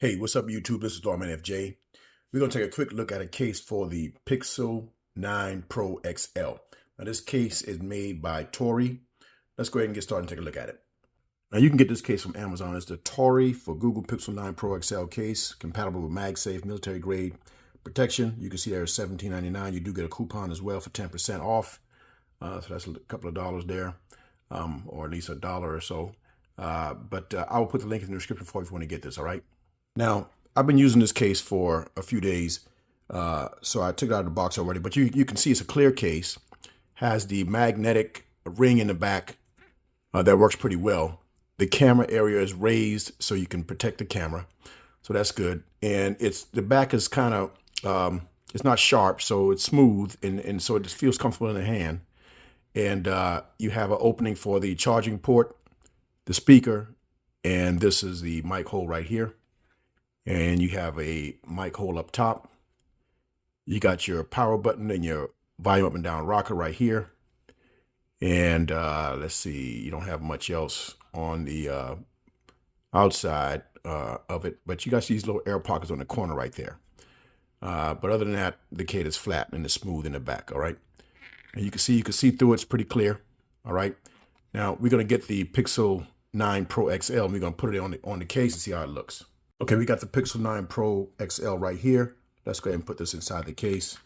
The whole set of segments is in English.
Hey, what's up, YouTube? This is Lawman FJ. We're going to take a quick look at a case for the Pixel 9 Pro XL. Now, this case is made by Torii. Let's go ahead and get started and take a look at it. Now, you can get this case from Amazon. It's the Torii for Google Pixel 9 Pro XL case, compatible with MagSafe, military grade protection. You can see there is $17.99. You do get a coupon as well for 10% off. So that's a couple of dollars there, or at least $1 or so. But I will put the link in the description for you if you want to get this, all right? Now, I've been using this case for a few days, so I took it out of the box already, but you can see it's a clear case, has the magnetic ring in the back that works pretty well. The camera area is raised so you can protect the camera, so that's good. And the back is kind of, it's not sharp, so it's smooth, and so it just feels comfortable in the hand. And you have an opening for the charging port, the speaker, and this is the mic hole right here. And you have a mic hole up top. You got your power button and your volume up and down rocker right here. And let's see, you don't have much else on the outside of it, but you got these little air pockets on the corner right there. But other than that, the case is flat and it's smooth in the back, all right? And you can see through it, it's pretty clear, all right? Now, we're gonna get the Pixel 9 Pro XL and we're gonna put it on the case and see how it looks. Okay, we got the Pixel 9 Pro XL right here. Let's go ahead and put this inside the case.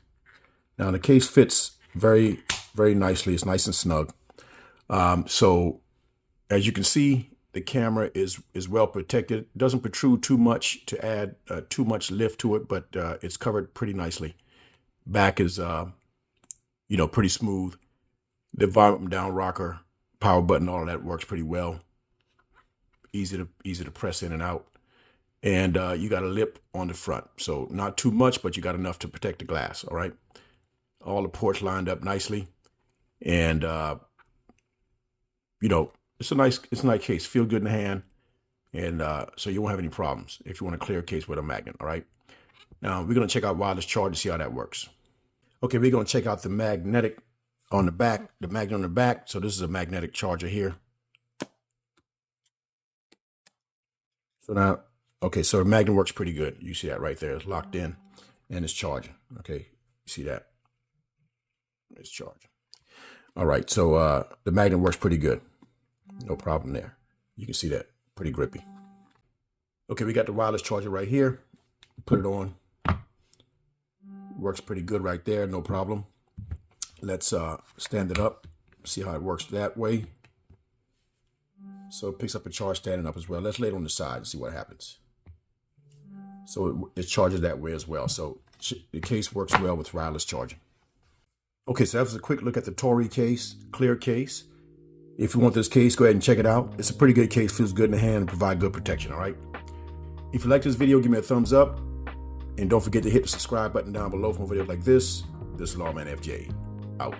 Now the case fits very, very nicely. It's nice and snug. So as you can see, the camera is well protected. It doesn't protrude too much to add too much lift to it, but it's covered pretty nicely. Back is, pretty smooth. The volume down rocker, power button, all of that works pretty well. Easy to press in and out. And you got a lip on the front. So not too much, but you got enough to protect the glass, all right? All the ports lined up nicely. And, it's a nice case. Feel good in the hand. And so you won't have any problems if you want a clear case with a magnet, all right? Now, we're going to check out wireless charge to see how that works. Okay, we're going to check out the magnetic on the back, the magnet on the back. So this is a magnetic charger here. So now, okay, so the magnet works pretty good. You see that right there. It's locked in and it's charging. Okay, you see that? It's charging. All right, so the magnet works pretty good. No problem there. You can see that. Pretty grippy. Okay, we got the wireless charger right here. Put it on. Works pretty good right there. No problem. Let's stand it up. See how it works that way. So it picks up a charge standing up as well. Let's lay it on the side and see what happens. So it charges that way as well. So the case works well with wireless charging. Okay, so that was a quick look at the Torii case, clear case. If you want this case, go ahead and check it out. It's a pretty good case, feels good in the hand, and provide good protection, all right? If you like this video, give me a thumbs up. And don't forget to hit the subscribe button down below for more videos like this. This is Lawman FJ, out.